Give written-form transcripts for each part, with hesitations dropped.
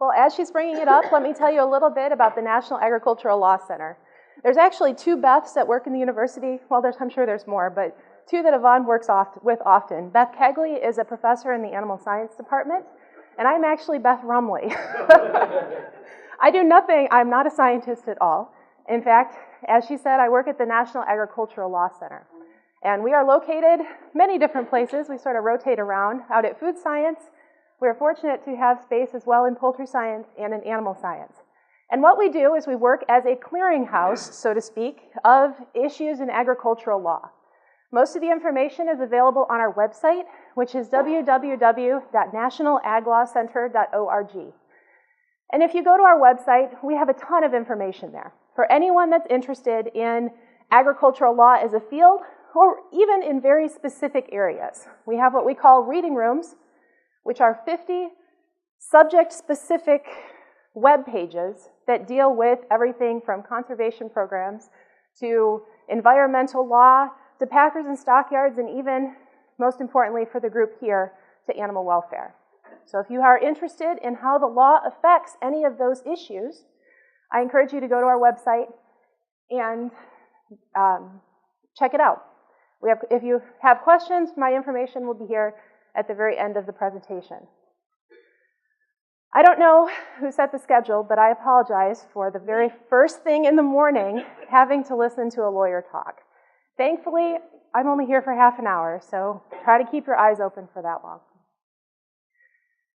Well, as she's bringing it up, let me tell you a little bit about the National Agricultural Law Center. There's actually 2 Beths that work in the university. Well, I'm sure there's more, but 2 that Yvonne works with often. Beth Kegley is a professor in the Animal Science Department, and I'm actually Beth Rumley. I do nothing, I'm not a scientist at all. In fact, as she said, I work at the National Agricultural Law Center. And we are located many different places. We sort of rotate around. Out at food science, we're fortunate to have space as well in poultry science and in animal science. And what we do is we work as a clearinghouse, so to speak, of issues in agricultural law. Most of the information is available on our website, which is www.nationalaglawcenter.org. And if you go to our website, we have a ton of information there. For anyone that's interested in agricultural law as a field, or even in very specific areas. We have what we call reading rooms, which are 50 subject-specific web pages that deal with everything from conservation programs to environmental law to packers and stockyards, and even, most importantly for the group here, to animal welfare. So if you are interested in how the law affects any of those issues, I encourage you to go to our website and check it out. If you have questions, my information will be here at the very end of the presentation. I don't know who set the schedule, but I apologize for the very first thing in the morning having to listen to a lawyer talk. Thankfully, I'm only here for half an hour, so try to keep your eyes open for that long.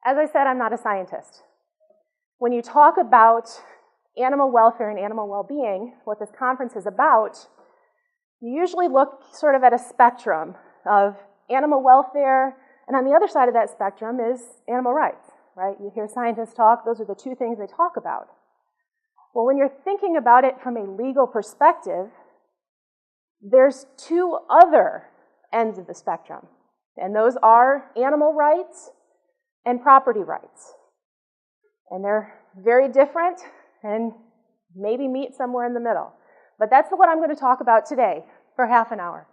As I said, I'm not a scientist. When you talk about animal welfare and animal well-being, what this conference is about, you usually look sort of at a spectrum of animal welfare, and on the other side of that spectrum is animal rights, right? You hear scientists talk, those are the 2 things they talk about. Well, when you're thinking about it from a legal perspective, there's 2 other ends of the spectrum, and those are animal rights and property rights. And they're very different and maybe meet somewhere in the middle. But that's what I'm going to talk about today for half an hour.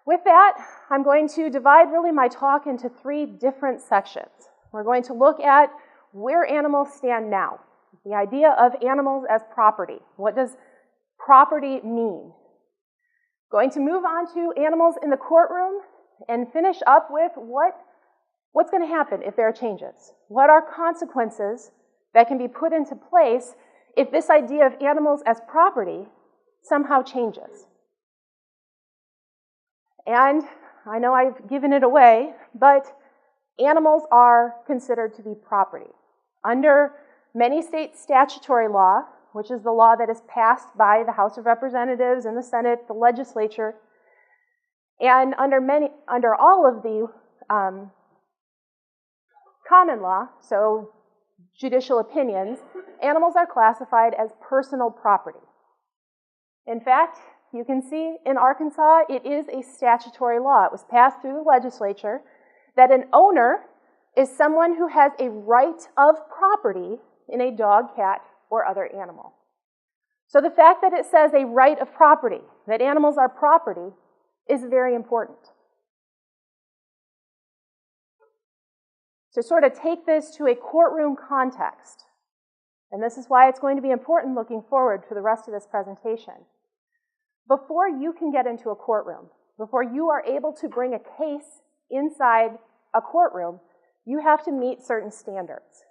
With that, I'm going to divide really my talk into 3 different sections. We're going to look at where animals stand now, the idea of animals as property. What does property mean? Going to move on to animals in the courtroom and finish up with what's going to happen if there are changes. What are consequences that can be put into place if this idea of animals as property somehow changes? And I know I've given it away, but animals are considered to be property. Under many state statutory law, which is the law that is passed by the House of Representatives and the Senate, the legislature, and under all of the common law, so judicial opinions, animals are classified as personal property. In fact, you can see in Arkansas, it is a statutory law. It was passed through the legislature that an owner is someone who has a right of property in a dog, cat, or other animal. So the fact that it says a right of property, that animals are property, is very important. To sort of take this to a courtroom context, and this is why it's going to be important looking forward for the rest of this presentation. Before you can get into a courtroom, before you are able to bring a case inside a courtroom, you have to meet certain standards.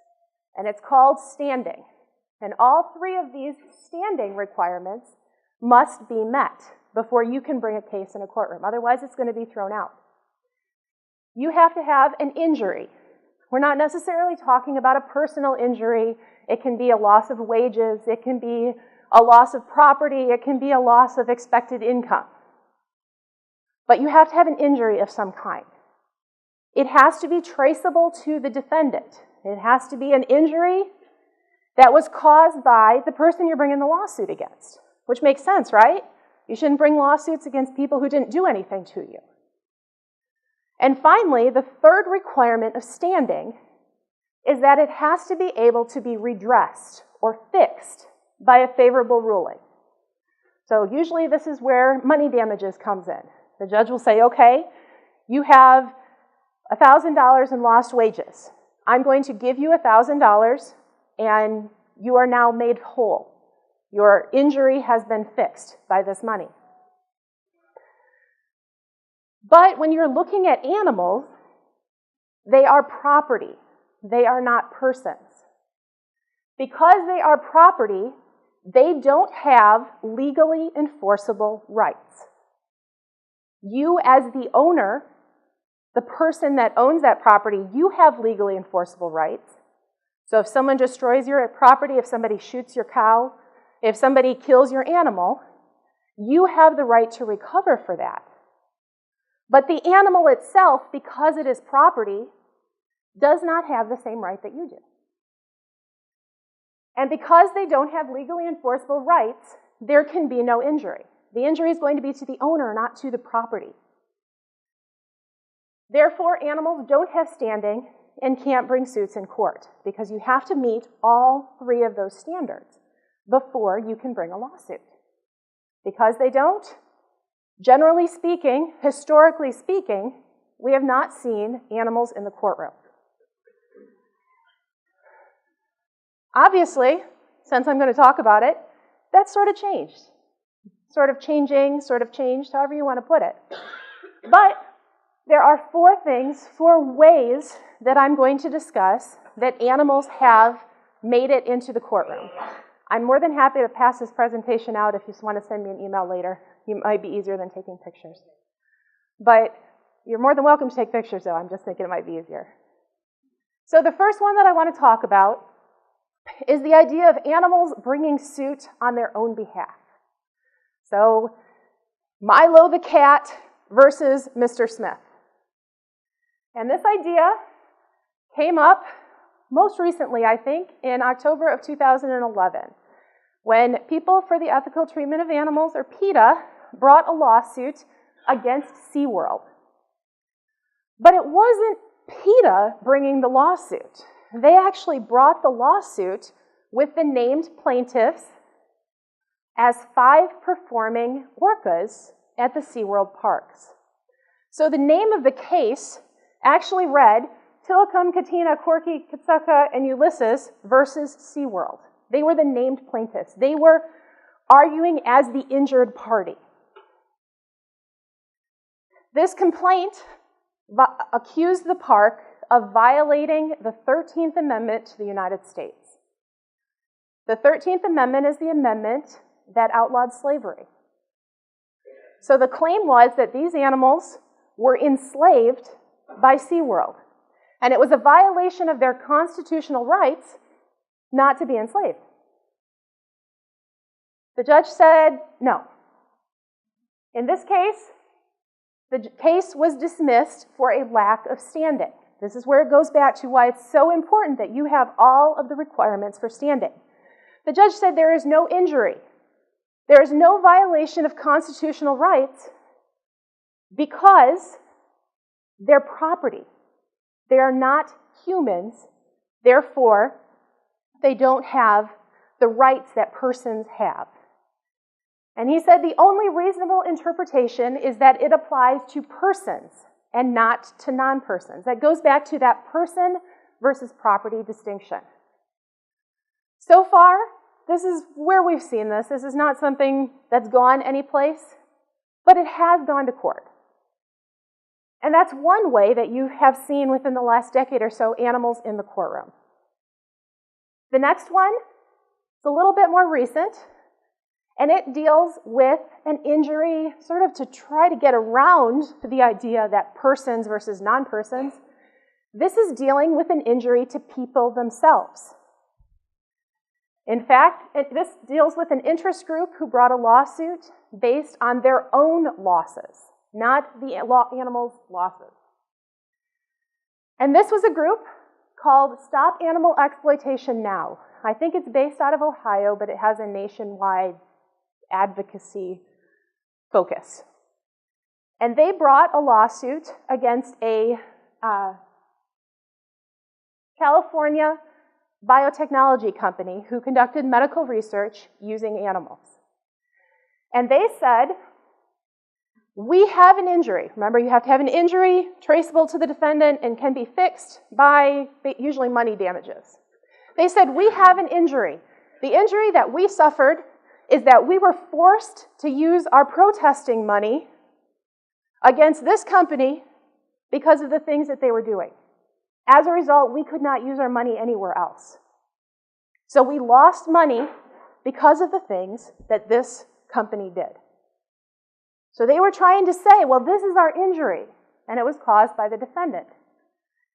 And it's called standing. And all 3 of these standing requirements must be met before you can bring a case in a courtroom. Otherwise, it's going to be thrown out. You have to have an injury. We're not necessarily talking about a personal injury. It can be a loss of wages. It can be a loss of property. It can be a loss of expected income. But you have to have an injury of some kind. It has to be traceable to the defendant. It has to be an injury that was caused by the person you're bringing the lawsuit against, which makes sense, right? You shouldn't bring lawsuits against people who didn't do anything to you. And finally, the 3rd requirement of standing is that it has to be able to be redressed or fixed by a favorable ruling. So usually this is where money damages comes in. The judge will say, okay, you have $1,000 in lost wages. I'm going to give you $1,000 and you are now made whole. Your injury has been fixed by this money. But when you're looking at animals, they are property. They are not persons. Because they are property, they don't have legally enforceable rights. You, as the owner, the person that owns that property, you have legally enforceable rights. So if someone destroys your property, if somebody shoots your cow, if somebody kills your animal, you have the right to recover for that. But the animal itself, because it is property, does not have the same right that you do. And because they don't have legally enforceable rights, there can be no injury. The injury is going to be to the owner, not to the property. Therefore, animals don't have standing and can't bring suits in court, because you have to meet all three of those standards before you can bring a lawsuit. Because they don't, generally speaking, historically speaking, we have not seen animals in the courtroom. Obviously, since I'm going to talk about it, that's sort of changed. Sort of changing, sort of changed, however you want to put it. But there are four ways that I'm going to discuss that animals have made it into the courtroom. I'm more than happy to pass this presentation out if you just want to send me an email later. It might be easier than taking pictures. But you're more than welcome to take pictures, though. I'm just thinking it might be easier. So the first one that I want to talk about is the idea of animals bringing suit on their own behalf. So Milo the cat versus Mr. Smith. And this idea came up most recently, I think, in October of 2011, when People for the Ethical Treatment of Animals, or PETA, brought a lawsuit against SeaWorld. But it wasn't PETA bringing the lawsuit. They actually brought the lawsuit with the named plaintiffs as 5 performing orcas at the SeaWorld parks. So the name of the case actually read Tilikum, Katina, Corky, Kitsuka, and Ulysses versus SeaWorld. They were the named plaintiffs. They were arguing as the injured party. This complaint accused the park of violating the 13th Amendment to the United States. The 13th Amendment is the amendment that outlawed slavery. So the claim was that these animals were enslaved by SeaWorld, and it was a violation of their constitutional rights not to be enslaved. The judge said no. In this case, the case was dismissed for a lack of standing. This is where it goes back to why it's so important that you have all of the requirements for standing. The judge said there is no injury. There is no violation of constitutional rights because they're property. They are not humans. Therefore, they don't have the rights that persons have. And he said the only reasonable interpretation is that it applies to persons and not to non-persons. That goes back to that person versus property distinction. So far, this is where we've seen this. This is not something that's gone anyplace, but it has gone to court. And that's one way that you have seen within the last decade or so animals in the courtroom. The next one is a little bit more recent, and it deals with an injury sort of to try to get around the idea that persons versus non-persons. This is dealing with an injury to people themselves. In fact, this deals with an interest group who brought a lawsuit based on their own losses, not the animals' losses. And this was a group called Stop Animal Exploitation Now. I think it's based out of Ohio, but it has a nationwide advocacy focus. And they brought a lawsuit against a California biotechnology company who conducted medical research using animals. And they said we have an injury. Remember, you have to have an injury traceable to the defendant and can be fixed by usually money damages. They said, we have an injury. The injury that we suffered is that we were forced to use our protesting money against this company because of the things that they were doing. As a result, we could not use our money anywhere else. So we lost money because of the things that this company did. So they were trying to say, well, this is our injury, and it was caused by the defendant.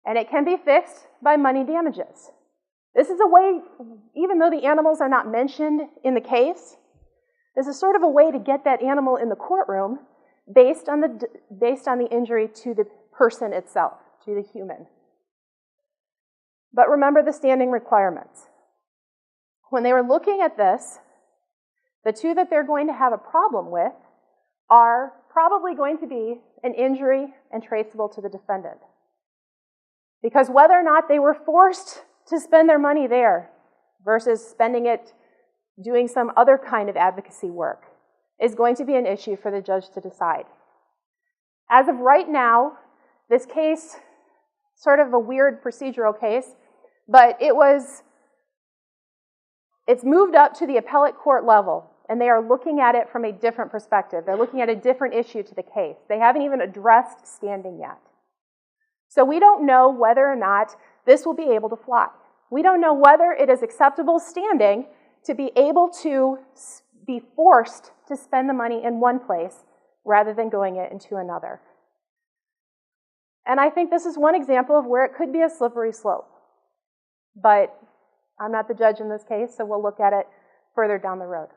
And it can be fixed by money damages. This is a way, even though the animals are not mentioned in the case, this is sort of a way to get that animal in the courtroom based on the injury to the person itself, to the human. But remember the standing requirements. When they were looking at this, the two that they're going to have a problem with are probably going to be an injury and traceable to the defendant. Because whether or not they were forced to spend their money there versus spending it doing some other kind of advocacy work is going to be an issue for the judge to decide. As of right now, this case, sort of a weird procedural case, but it's moved up to the appellate court level, and they are looking at it from a different perspective. They're looking at a different issue to the case. They haven't even addressed standing yet. So we don't know whether or not this will be able to fly. We don't know whether it is acceptable standing to be able to be forced to spend the money in one place rather than going it into another. And I think this is one example of where it could be a slippery slope. But I'm not the judge in this case, so we'll look at it further down the road.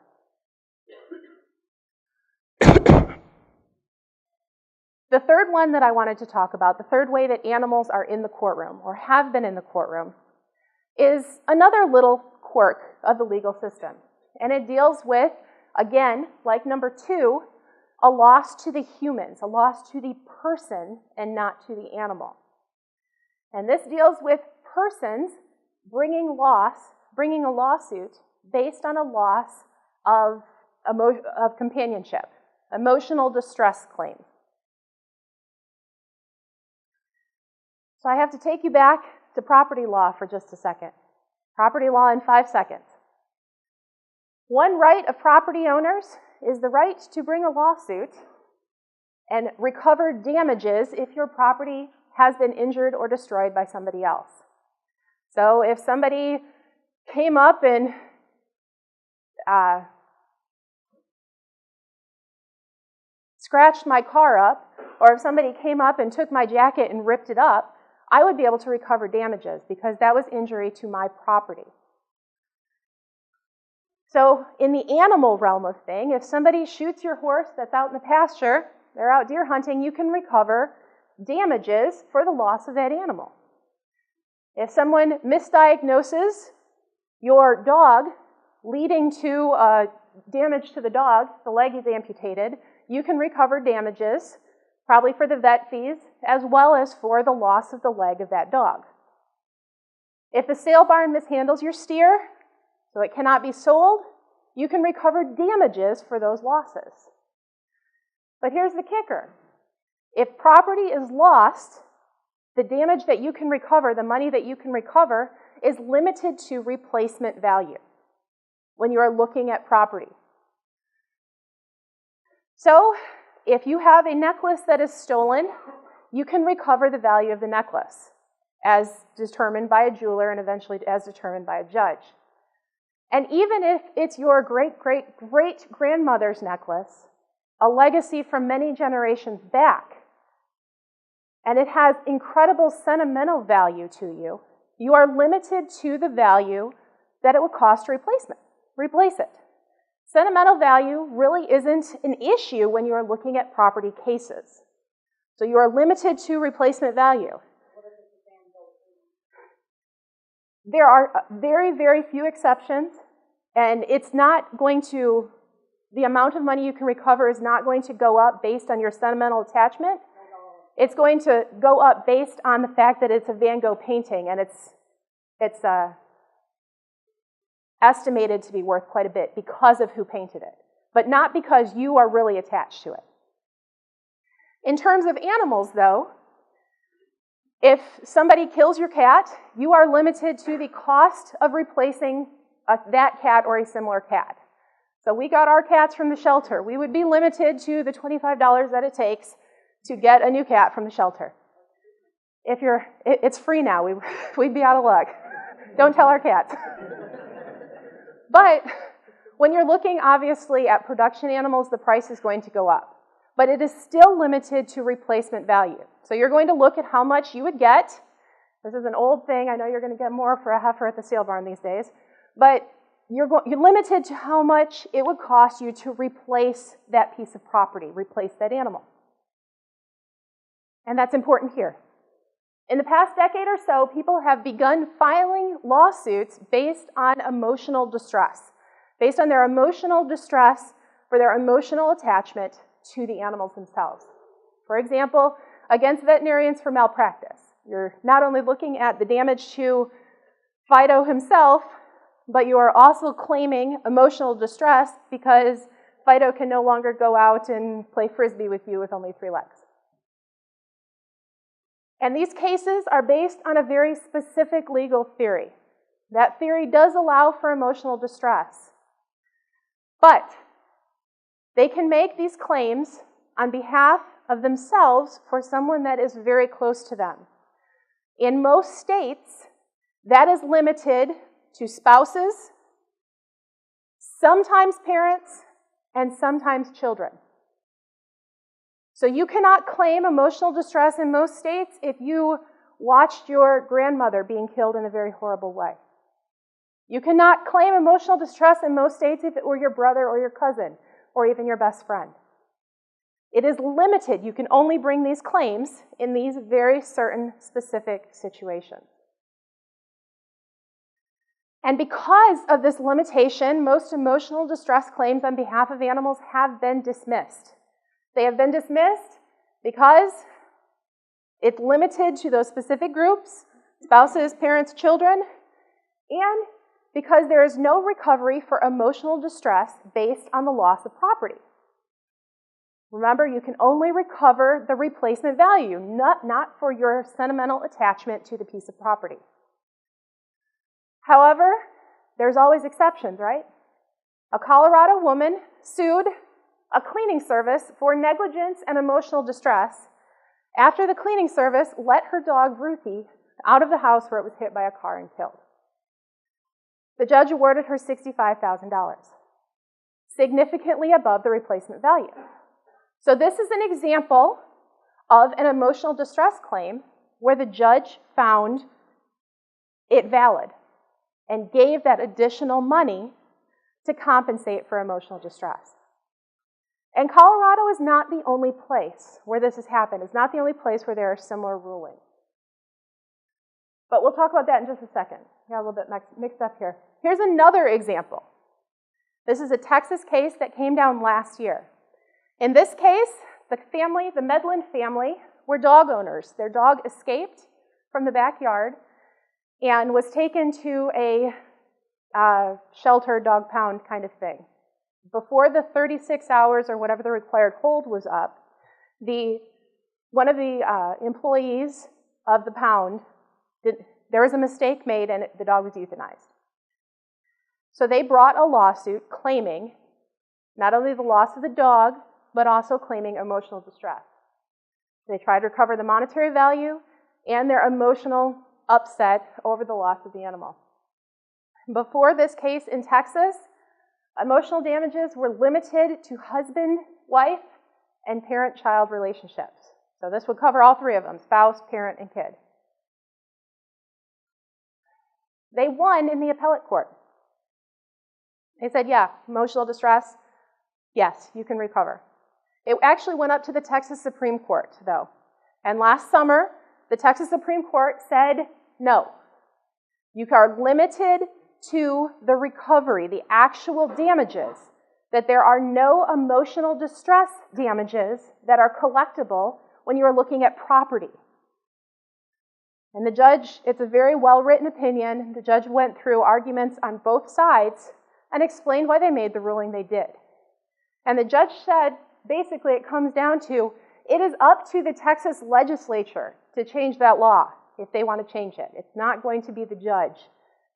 The third one that I wanted to talk about, the third way that animals are in the courtroom or have been in the courtroom, is another little quirk of the legal system. And it deals with, again, like number 2, a loss to the humans, a loss to the person and not to the animal. And this deals with persons bringing a lawsuit based on a loss of companionship, emotional distress claim. So I have to take you back to property law for just a second. Property law in 5 seconds. One right of property owners is the right to bring a lawsuit and recover damages if your property has been injured or destroyed by somebody else. So if somebody came up and scratched my car up, or if somebody came up and took my jacket and ripped it up, I would be able to recover damages because that was injury to my property. So in the animal realm of thing, if somebody shoots your horse that's out in the pasture, they're out deer hunting, you can recover damages for the loss of that animal. If someone misdiagnoses your dog, leading to damage to the dog, the leg is amputated, you can recover damages, probably for the vet fees, as well as for the loss of the leg of that dog. If the sale barn mishandles your steer, so it cannot be sold, you can recover damages for those losses. But here's the kicker. If property is lost, the damage that you can recover, the money that you can recover, is limited to replacement value when you are looking at property. So, if you have a necklace that is stolen, you can recover the value of the necklace as determined by a jeweler and eventually as determined by a judge. And even if it's your great-great-great-grandmother's necklace, a legacy from many generations back, and it has incredible sentimental value to you, you are limited to the value that it would cost to replace it. Sentimental value really isn't an issue when you are looking at property cases. So you are limited to replacement value. There are very, very few exceptions, and it's not going to, the amount of money you can recover is not going to go up based on your sentimental attachment. It's going to go up based on the fact that it's a Van Gogh painting, and it's estimated to be worth quite a bit because of who painted it, but not because you are really attached to it. In terms of animals, though, if somebody kills your cat, you are limited to the cost of replacing that cat or a similar cat. So we got our cats from the shelter. We would be limited to the $25 that it takes to get a new cat from the shelter. It's free now. We'd be out of luck. Don't tell our cats. But when you're looking, obviously, at production animals, the price is going to go up. But it is still limited to replacement value. So you're going to look at how much you would get. This is an old thing. I know you're going to get more for a heifer at the sale barn these days. But you're limited to how much it would cost you to replace that piece of property, replace that animal. And that's important here. In the past decade or so, people have begun filing lawsuits based on emotional distress, based on their emotional distress for their emotional attachment to the animals themselves. For example, against veterinarians for malpractice. You're not only looking at the damage to Fido himself, but you are also claiming emotional distress because Fido can no longer go out and play frisbee with you with only 3 legs. And these cases are based on a very specific legal theory. That theory does allow for emotional distress. But they can make these claims on behalf of themselves for someone that is very close to them. In most states, that is limited to spouses, sometimes parents, and sometimes children. So you cannot claim emotional distress in most states if you watched your grandmother being killed in a very horrible way. You cannot claim emotional distress in most states if it were your brother or your cousin or even your best friend. It is limited. You can only bring these claims in these very certain specific situations. And because of this limitation, most emotional distress claims on behalf of animals have been dismissed. They have been dismissed because it's limited to those specific groups, spouses, parents, children, and because there is no recovery for emotional distress based on the loss of property. Remember, you can only recover the replacement value, not for your sentimental attachment to the piece of property. However, there's always exceptions, right? A Colorado woman sued a cleaning service for negligence and emotional distress after the cleaning service let her dog, Ruthie, out of the house where it was hit by a car and killed. The judge awarded her $65,000, significantly above the replacement value. So this is an example of an emotional distress claim where the judge found it valid and gave that additional money to compensate for emotional distress. And Colorado is not the only place where this has happened. It's not the only place where there are similar rulings. But we'll talk about that in just a second. Got a little bit mixed up here. Here's another example. This is a Texas case that came down last year. In this case, the Medlin family were dog owners. Their dog escaped from the backyard and was taken to a shelter, dog pound kind of thing. Before the 36 hours or whatever the required hold was up, one of the employees of the pound, there was a mistake made and the dog was euthanized. So they brought a lawsuit claiming not only the loss of the dog, but also claiming emotional distress. They tried to recover the monetary value and their emotional upset over the loss of the animal. Before this case in Texas, emotional damages were limited to husband, wife, and parent-child relationships. So this would cover all 3 of them, spouse, parent, and kid. They won in the appellate court. They said, yeah, emotional distress, yes, you can recover. It actually went up to the Texas Supreme Court, though. And last summer, the Texas Supreme Court said, no, you are limited to the recovery, the actual damages, that there are no emotional distress damages that are collectible when you are looking at property. And the judge, it's a very well-written opinion. The judge went through arguments on both sides and explained why they made the ruling they did. And the judge said, basically, it comes down to, It is up to the Texas legislature to change that law if they want to change it. It's not going to be the judge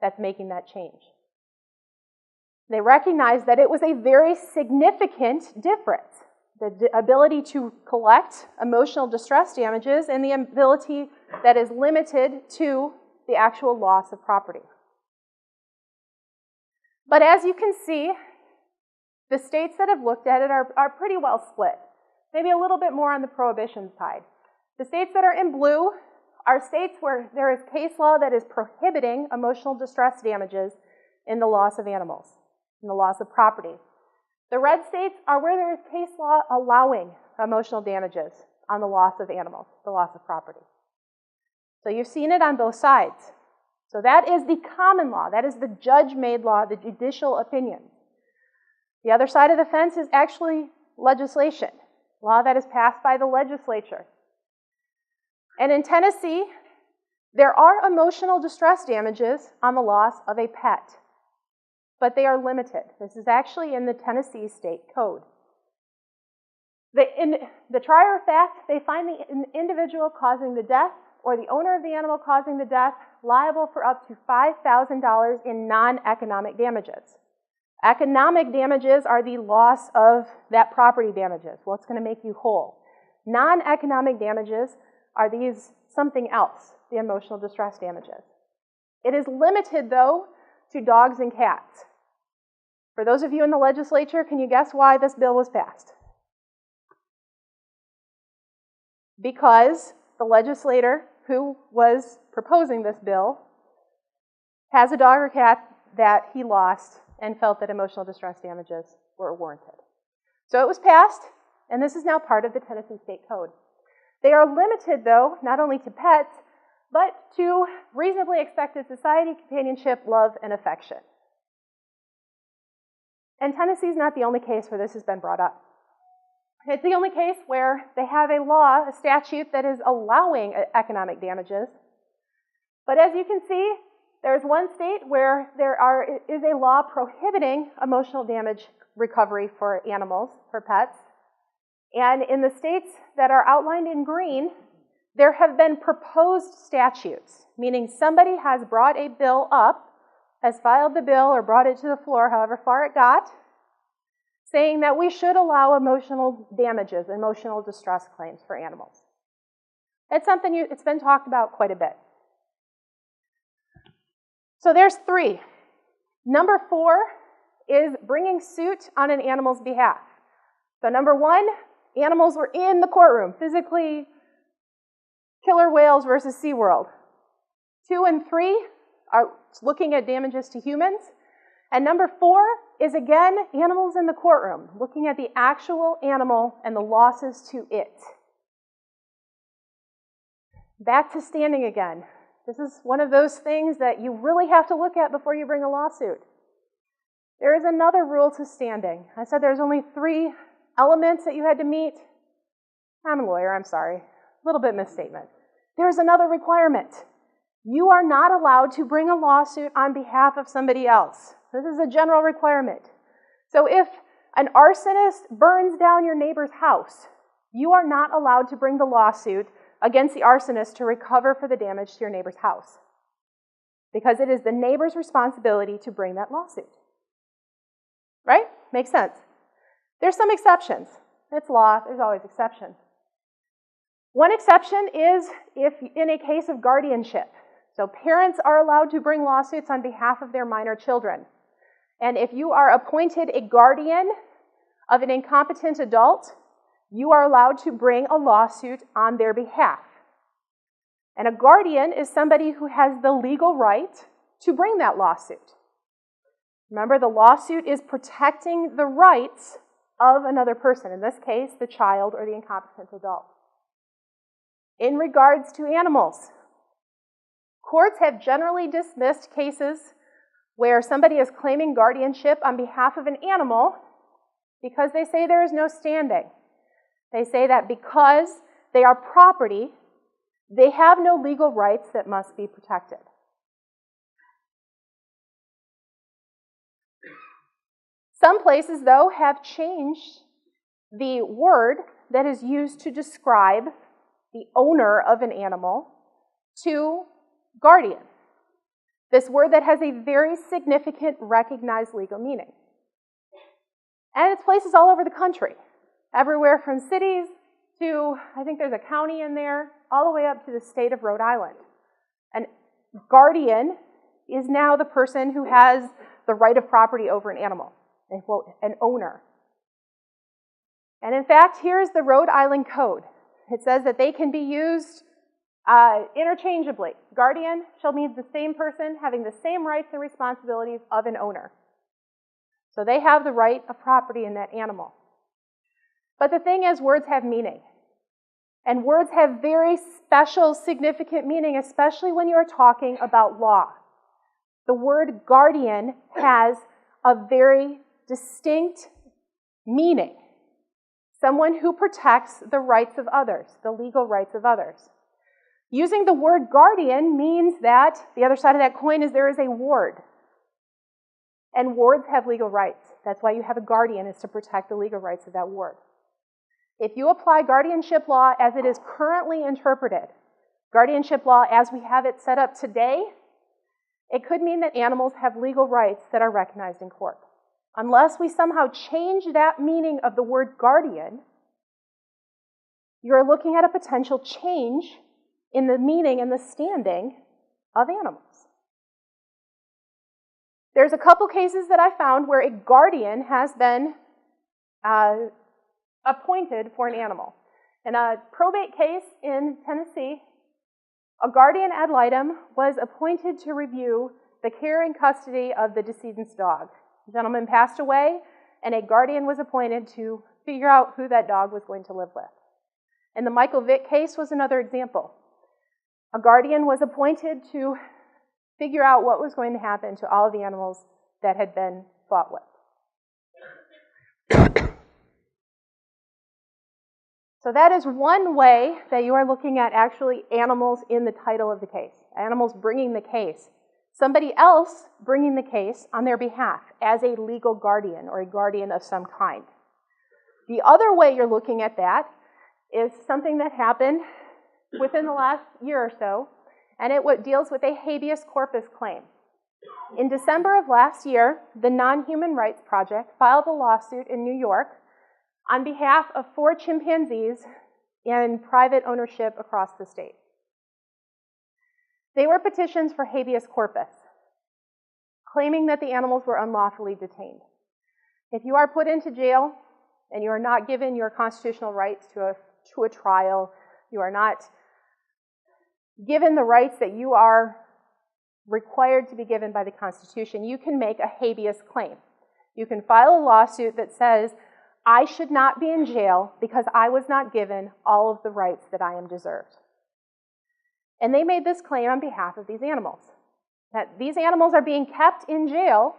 that's making that change. They recognized that it was a very significant difference. The ability to collect emotional distress damages and the ability that is limited to the actual loss of property. But as you can see, the states that have looked at it are pretty well split. Maybe a little bit more on the prohibition side. The states that are in blue are states where there is case law that is prohibiting emotional distress damages in the loss of animals, in the loss of property. The red states are where there is case law allowing emotional damages on the loss of animals, the loss of property. So you've seen it on both sides. So that is the common law. That is the judge-made law, the judicial opinion. The other side of the fence is actually legislation, law that is passed by the legislature. And in Tennessee, there are emotional distress damages on the loss of a pet, but they are limited. This is actually in the Tennessee State Code. In the trier of fact, they find the individual causing the death or the owner of the animal causing the death liable for up to $5,000 in non-economic damages. Economic damages are the loss of that property damages, what's going to make you whole. Non-economic damages are these something else, the emotional distress damages. It is limited, though, to dogs and cats. For those of you in the legislature, can you guess why this bill was passed? Because the legislator who was proposing this bill has a dog or cat that he lost and felt that emotional distress damages were warranted. So it was passed, and this is now part of the Tennessee State Code. They are limited, though, not only to pets, but to reasonably expected society, companionship, love, and affection. And Tennessee's not the only case where this has been brought up. It's the only case where they have a law, a statute that is allowing economic damages. But as you can see, there's one state where there is a law prohibiting emotional damage recovery for animals, for pets. And in the states that are outlined in green, there have been proposed statutes, meaning somebody has brought a bill up, has filed the bill or brought it to the floor, however far it got, saying that we should allow emotional damages, emotional distress claims for animals. It's something it's been talked about quite a bit. So there's 3. Number 4 is bringing suit on an animal's behalf. So number 1, animals were in the courtroom, physically, killer whales versus SeaWorld. 2 and 3 are looking at damages to humans. And number 4 is, again, animals in the courtroom, looking at the actual animal and the losses to it. Back to standing again. This is one of those things that you really have to look at before you bring a lawsuit. There is another rule to standing. I said there's only 3 elements that you had to meet. I'm a lawyer, I'm sorry. A little bit misstatement. There's another requirement. You are not allowed to bring a lawsuit on behalf of somebody else. This is a general requirement. So if an arsonist burns down your neighbor's house, you are not allowed to bring the lawsuit against the arsonist to recover for the damage to your neighbor's house, because it is the neighbor's responsibility to bring that lawsuit. Right? Makes sense. There's some exceptions. It's law. There's always exceptions. One exception is if in a case of guardianship. So parents are allowed to bring lawsuits on behalf of their minor children. And if you are appointed a guardian of an incompetent adult, you are allowed to bring a lawsuit on their behalf. And a guardian is somebody who has the legal right to bring that lawsuit. Remember, the lawsuit is protecting the rights of another person, in this case, the child or the incompetent adult. In regards to animals, courts have generally dismissed cases where somebody is claiming guardianship on behalf of an animal because they say there is no standing. They say that because they are property, they have no legal rights that must be protected. Some places, though, have changed the word that is used to describe the owner of an animal to guardian. This word that has a very significant recognized legal meaning. And it's places all over the country, everywhere from cities to, I think there's a county in there, all the way up to the state of Rhode Island. An guardian is now the person who has the right of property over an animal, an owner. And in fact, here's the Rhode Island Code. It says that they can be used interchangeably. Guardian shall mean the same person having the same rights and responsibilities of an owner. So they have the right of property in that animal. But the thing is, words have meaning. And words have very special, significant meaning, especially when you're talking about law. The word guardian has a very distinct meaning. Someone who protects the rights of others, the legal rights of others. Using the word guardian means that the other side of that coin is there is a ward. And wards have legal rights. That's why you have a guardian, is to protect the legal rights of that ward. If you apply guardianship law as it is currently interpreted, guardianship law as we have it set up today, it could mean that animals have legal rights that are recognized in court. Unless we somehow change that meaning of the word guardian, you're looking at a potential change in the meaning and the standing of animals. There's a couple cases that I found where a guardian has been appointed for an animal. In a probate case in Tennessee, a guardian ad litem was appointed to review the care and custody of the decedent's dog. The gentleman passed away, and a guardian was appointed to figure out who that dog was going to live with. And the Michael Vick case was another example. A guardian was appointed to figure out what was going to happen to all of the animals that had been fought with. So that is one way that you are looking at actually animals in the title of the case. Animals bringing the case. Somebody else bringing the case on their behalf as a legal guardian or a guardian of some kind. The other way you're looking at that is something that happened within the last year or so, and it deals with a habeas corpus claim. In December of last year, the Non-Human Rights Project filed a lawsuit in New York on behalf of 4 chimpanzees in private ownership across the state. They were petitions for habeas corpus, claiming that the animals were unlawfully detained. If you are put into jail and you are not given your constitutional rights to a trial, you are not given the rights that you are required to be given by the Constitution, you can make a habeas claim. You can file a lawsuit that says, I should not be in jail because I was not given all of the rights that I am deserved. And they made this claim on behalf of these animals, that these animals are being kept in jail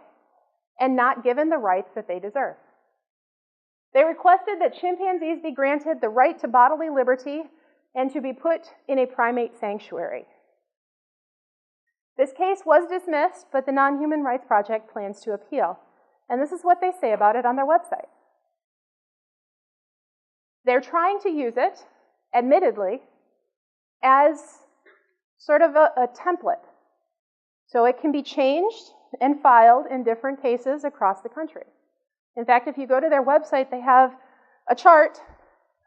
and not given the rights that they deserve. They requested that chimpanzees be granted the right to bodily liberty and to be put in a primate sanctuary. This case was dismissed, but the Non-Human Rights Project plans to appeal. And this is what they say about it on their website. They're trying to use it, admittedly, as sort of a template. So it can be changed and filed in different cases across the country. In fact, if you go to their website, they have a chart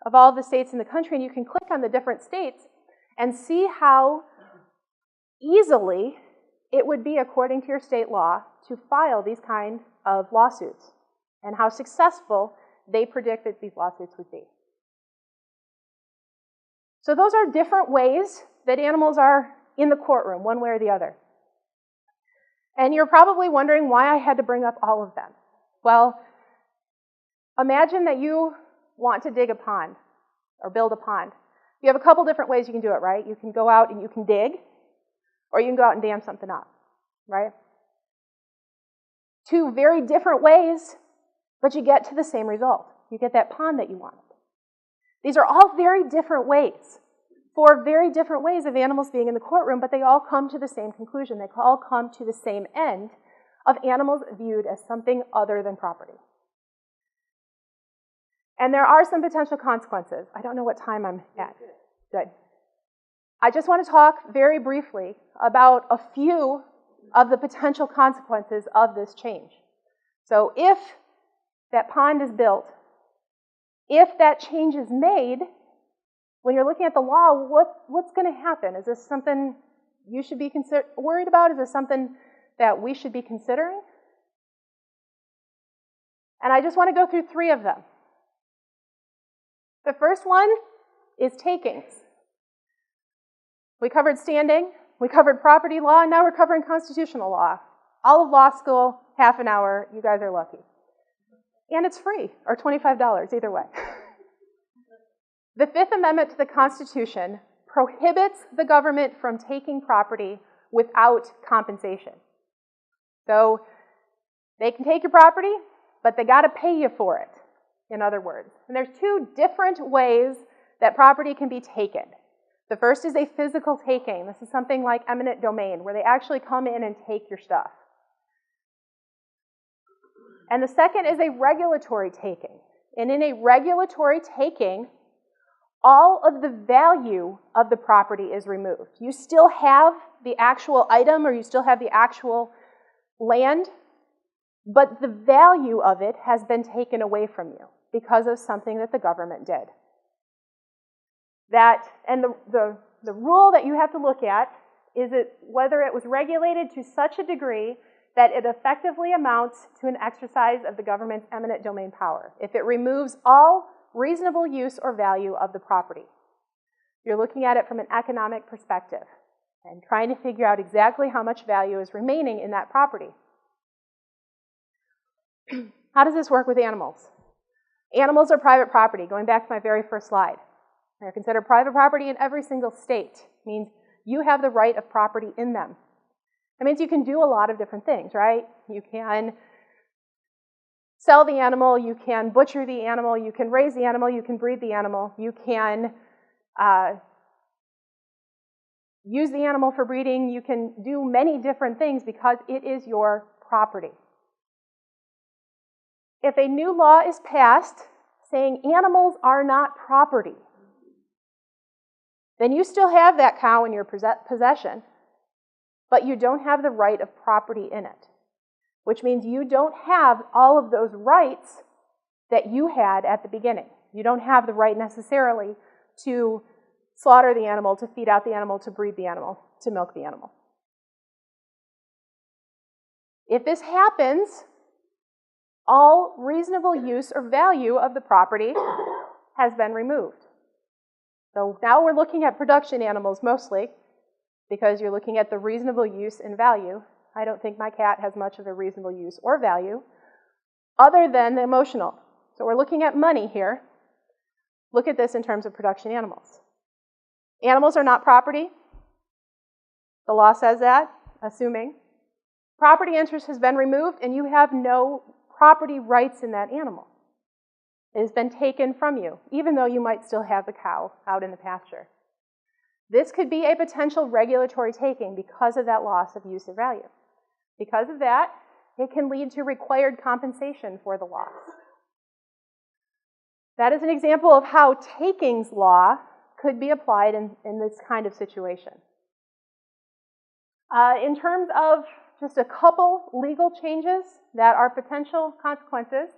of all the states in the country, and you can click on the different states and see how easily it would be, according to your state law, to file these kind of lawsuits, and how successful they predict that these lawsuits would be. So those are different ways that animals are in the courtroom, one way or the other. And you're probably wondering why I had to bring up all of them. Well, imagine that you want to dig a pond or build a pond. You have a couple different ways you can do it, right? You can go out and you can dig, or you can go out and dam something up, right? 2 very different ways, but you get to the same result. You get that pond that you wanted. These are all very different ways, 4 very different ways of animals being in the courtroom, but they all come to the same conclusion. They all come to the same end of animals viewed as something other than property. And there are some potential consequences. I don't know what time I'm at. Good. I just want to talk very briefly about a few of the potential consequences of this change. So if that pond is built, if that change is made, when you're looking at the law, what's going to happen? Is this something you should be worried about? Is this something that we should be considering? And I just want to go through 3 of them. The first one is takings. We covered standing, we covered property law, and now we're covering constitutional law. All of law school, half an hour, you guys are lucky. And it's free, or $25, either way. The Fifth Amendment to the Constitution prohibits the government from taking property without compensation. So they can take your property, but they got to pay you for it, in other words. And there's 2 different ways that property can be taken. The first is a physical taking. This is something like eminent domain, where they actually come in and take your stuff. And the second is a regulatory taking. And in a regulatory taking, all of the value of the property is removed. You still have the actual item, or you still have the actual land, but the value of it has been taken away from you because of something that the government did. And the rule that you have to look at is whether it was regulated to such a degree that it effectively amounts to an exercise of the government's eminent domain power. If it removes all reasonable use or value of the property. You're looking at it from an economic perspective and trying to figure out exactly how much value is remaining in that property. How does this work with animals? Animals are private property, going back to my very first slide. They're considered private property in every single state. It means you have the right of property in them. That means you can do a lot of different things, right? You can sell the animal, you can butcher the animal, you can raise the animal, you can breed the animal, you can use the animal for breeding, you can do many different things because it is your property. If a new law is passed saying animals are not property, then you still have that cow in your possession, but you don't have the right of property in it, which means you don't have all of those rights that you had at the beginning. You don't have the right necessarily to slaughter the animal, to feed out the animal, to breed the animal, to milk the animal. If this happens, all reasonable use or value of the property has been removed. So now we're looking at production animals mostly, because you're looking at the reasonable use and value. I don't think my cat has much of a reasonable use or value, other than the emotional. So we're looking at money here. Look at this in terms of production animals. Animals are not property. The law says that, assuming. Property interest has been removed, and you have no property rights in that animal. It has been taken from you, even though you might still have the cow out in the pasture. This could be a potential regulatory taking because of that loss of use or value. Because of that, it can lead to required compensation for the loss. That is an example of how takings law could be applied in this kind of situation. In terms of just a couple legal changes that are potential consequences,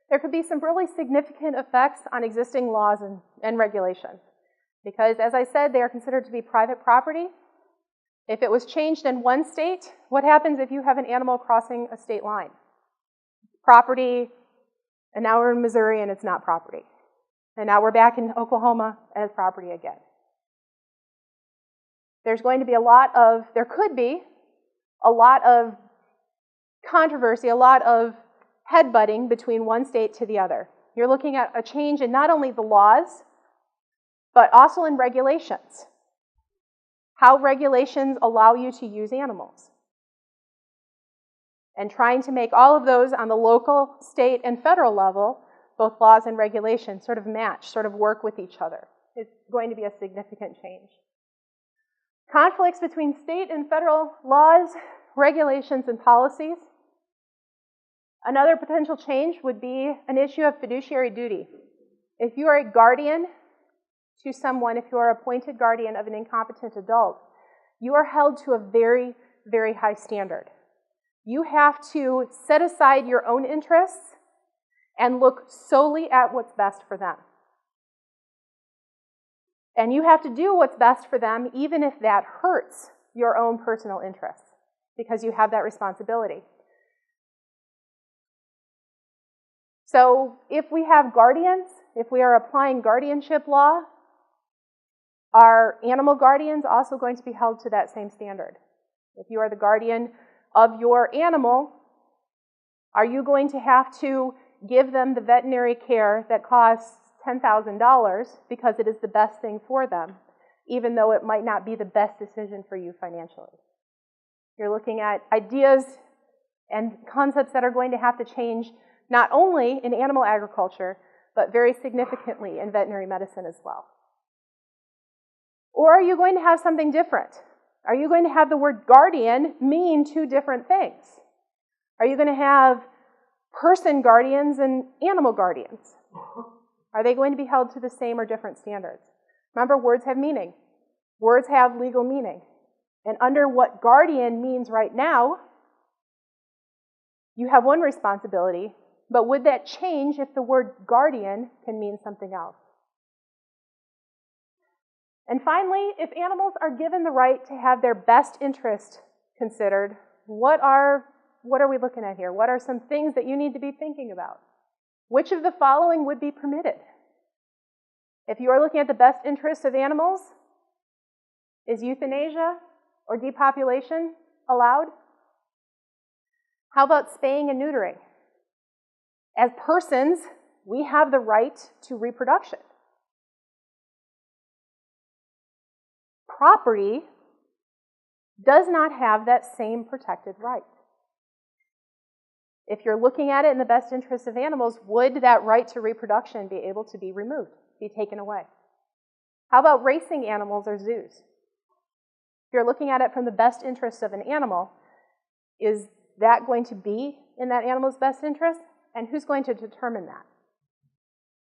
there could be some really significant effects on existing laws and regulations. Because, as I said, they are considered to be private property. If it was changed in one state, what happens if you have an animal crossing a state line? Property, and now we're in Missouri and it's not property. And now we're back in Oklahoma and it's property again. There could be a lot of controversy, a lot of headbutting between one state to the other. You're looking at a change in not only the laws, but also in regulations. How regulations allow you to use animals. And trying to make all of those on the local, state, and federal level, both laws and regulations, sort of match, sort of work with each other. It's going to be a significant change. Conflicts between state and federal laws, regulations, and policies. Another potential change would be an issue of fiduciary duty. If you are a guardian to someone, if you are appointed guardian of an incompetent adult, you are held to a very, very high standard. You have to set aside your own interests and look solely at what's best for them. And you have to do what's best for them even if that hurts your own personal interests, because you have that responsibility. So if we have guardians, if we are applying guardianship law, are animal guardians also going to be held to that same standard? If you are the guardian of your animal, are you going to have to give them the veterinary care that costs $10,000 because it is the best thing for them, even though it might not be the best decision for you financially? You're looking at ideas and concepts that are going to have to change not only in animal agriculture, but very significantly in veterinary medicine as well. Or are you going to have something different? Are you going to have the word guardian mean two different things? Are you going to have person guardians and animal guardians? Are they going to be held to the same or different standards? Remember, words have meaning. Words have legal meaning. And under what guardian means right now, you have one responsibility, but would that change if the word guardian can mean something else? And finally, if animals are given the right to have their best interest considered, what are we looking at here? What are some things that you need to be thinking about? Which of the following would be permitted? If you are looking at the best interest of animals, is euthanasia or depopulation allowed? How about spaying and neutering? As persons, we have the right to reproduction. Property does not have that same protected right. If you're looking at it in the best interest of animals, would that right to reproduction be able to be removed, be taken away? How about racing animals or zoos? If you're looking at it from the best interest of an animal, is that going to be in that animal's best interest? And who's going to determine that?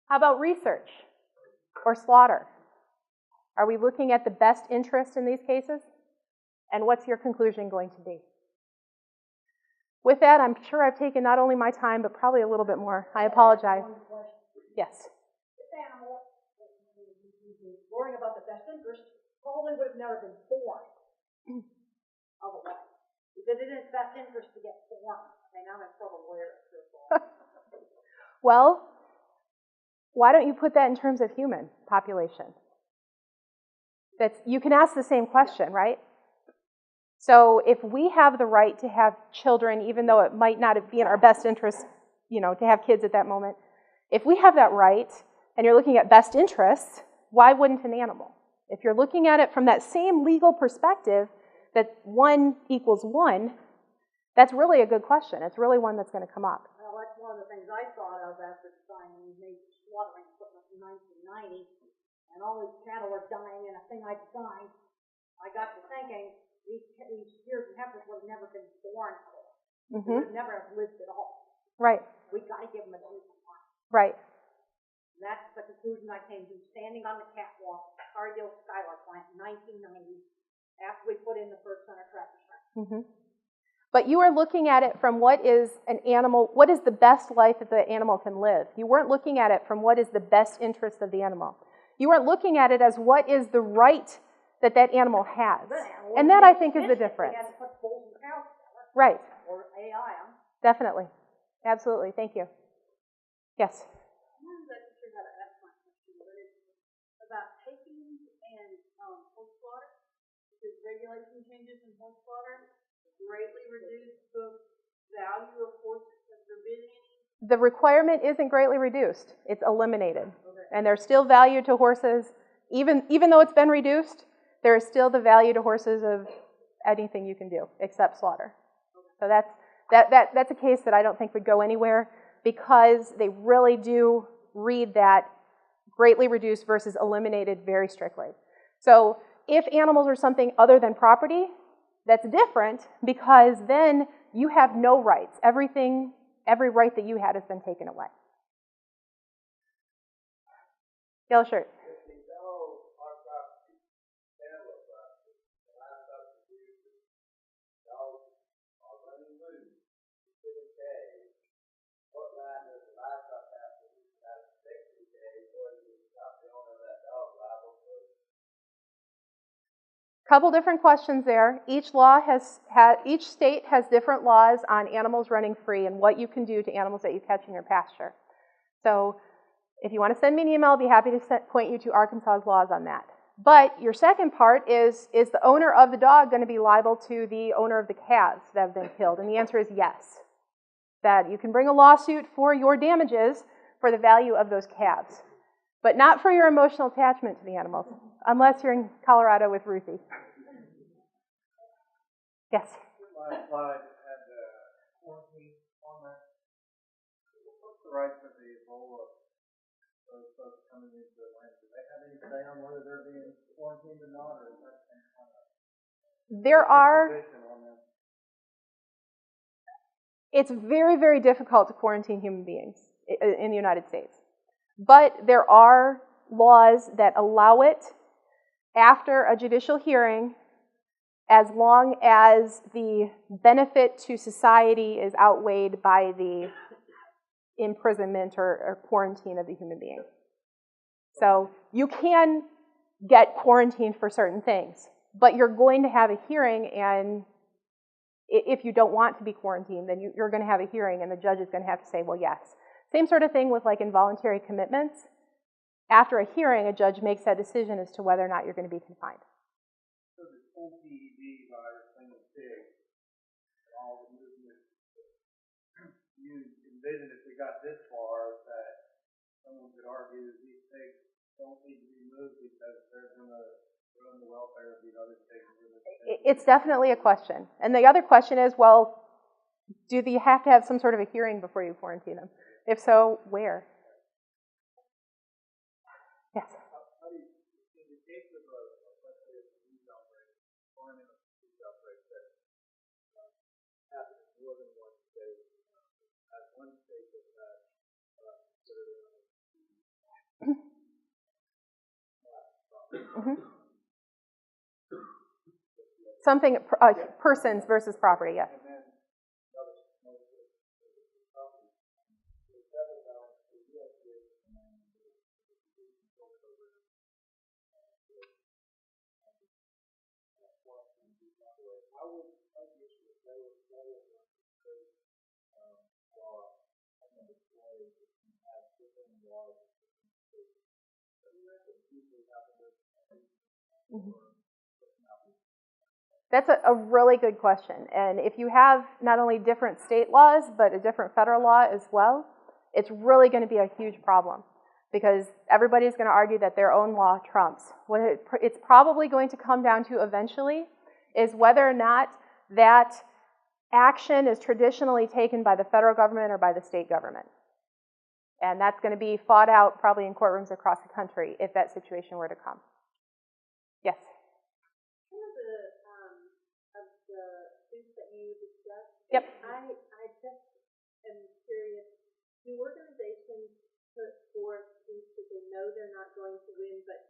How about research or slaughter? Are we looking at the best interest in these cases? And what's your conclusion going to be? With that, I'm sure I've taken not only my time, but probably a little bit more. I apologize. Yes? This animal, worrying about the best interest, probably would have never been born otherwise. Because it is best interest to get born. Okay, now I'm in trouble where it's Well, why don't you put that in terms of human population? You can ask the same question, right? So if we have the right to have children, even though it might not be in our best interest, to have kids at that moment, if we have that right, and you're looking at best interests, why wouldn't an animal? If you're looking at it from that same legal perspective, that 1 equals 1, that's really a good question. It's really one that's going to come up. Well, that's one of the things I thought of after signing the slaughtering equipment in 1990, and all these cattle were dying, and a thing I designed, I got to thinking, these steers and heifers would have never been born. They would have never have lived at all. Right. We got to give them a decent life. Right. And that's the conclusion I came to, standing on the catwalk at Cargill Skylar plant in 1990, after we put in the first center tractor track. But you are looking at it from what is the best life that the animal can live. You weren't looking at it from what is the best interest of the animal. You weren't looking at it as what is the right that animal has. And that, I think, is the difference. We had to put bulls and cows together. Right. Or AI them. Definitely. Absolutely. Thank you. Yes? I'm not sure how to ask my question, but it's about taking and horse slaughter, because regulation changes in horse slaughter greatly reduce the value of horses that they're bidding. The requirement isn't greatly reduced. It's eliminated. Okay. And there's still value to horses. Even though it's been reduced, there is still the value to horses of anything you can do except slaughter. So that's a case that I don't think would go anywhere, because they really do read that greatly reduced versus eliminated very strictly. So if animals are something other than property, that's different, because then you have no rights. Every right that you had has been taken away. Yellow shirt. Couple different questions there. Each state has different laws on animals running free and what you can do to animals that you catch in your pasture. So if you want to send me an email, I'll be happy to point you to Arkansas's laws on that. But your second part is the owner of the dog going to be liable to the owner of the calves that have been killed? And the answer is yes. That you can bring a lawsuit for your damages for the value of those calves, but not for your emotional attachment to the animals, unless you're in Colorado with Ruthie. Yes? My slide had quarantine on that. What's the rights of the Ebola, those folks coming into the land? Do they have any say on whether they're being quarantined or not, or is that kind of there are. It's very, very difficult to quarantine human beings in the United States. But there are laws that allow it after a judicial hearing, as long as the benefit to society is outweighed by the imprisonment or quarantine of the human being. So you can get quarantined for certain things, but you're going to have a hearing, and if you don't want to be quarantined, then you're going to have a hearing, and the judge is going to have to say, well, yes. Same sort of thing with like involuntary commitments. After a hearing, a judge makes that decision as to whether or not you're going to be confined. So the OPED virus thing with pigs, all the movement, you envision if we got this far that someone could argue that these pigs don't need to be moved because they're going to ruin the welfare of these other pigs. It's definitely a question. And the other question is, well, do you have to have some sort of a hearing before you quarantine them? If so, where? Yes? How do you, in the case of let's say a disease outbreak, or in a disease outbreak that happens in more than one state, at one state that had Something, persons versus property, yes. That's a really good question. And if you have not only different state laws, but a different federal law as well, it's really going to be a huge problem, because everybody's going to argue that their own law trumps. What it's probably going to come down to eventually is whether or not that action is traditionally taken by the federal government or by the state government. And that's going to be fought out probably in courtrooms across the country if that situation were to come. Yes? One of the suits that you discussed, yep. I just am curious, do organizations put forth suits that they know they're not going to win, but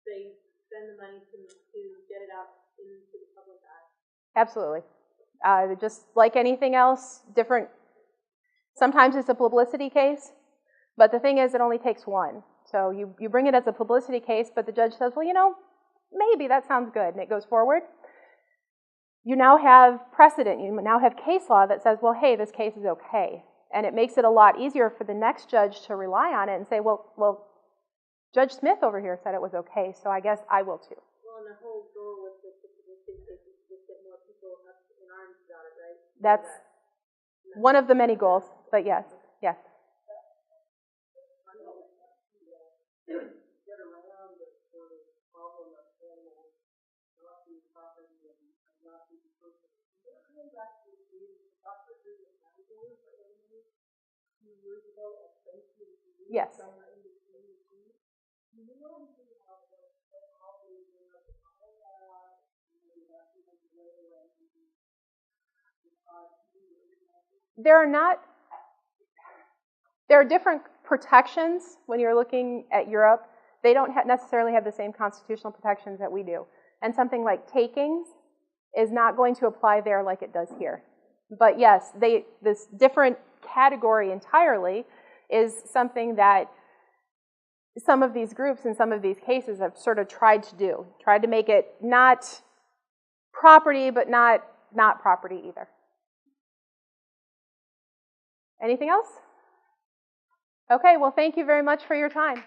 they spend the money to get it out into the public eye? Absolutely. Just like anything else, different. Sometimes it's a publicity case, but the thing is, it only takes one. So you bring it as a publicity case, but the judge says, well, you know, maybe that sounds good, and it goes forward. You now have precedent. You now have case law that says, well, hey, this case is okay. And it makes it a lot easier for the next judge to rely on it and say, well, Judge Smith over here said it was okay, so I guess I will too. Well, and the whole goal with the publicity case is to get more people up in arms about it, right? That's one of the many goals, but yes, yes. Yes. There are different protections when you're looking at Europe they don't necessarily have the same constitutional protections that we do. And something like takings is not going to apply there like it does here. But yes, this different category entirely is something that some of these groups in some of these cases have sort of tried to do. Tried to make it not property, but not property either. Anything else? Okay, well, thank you very much for your time.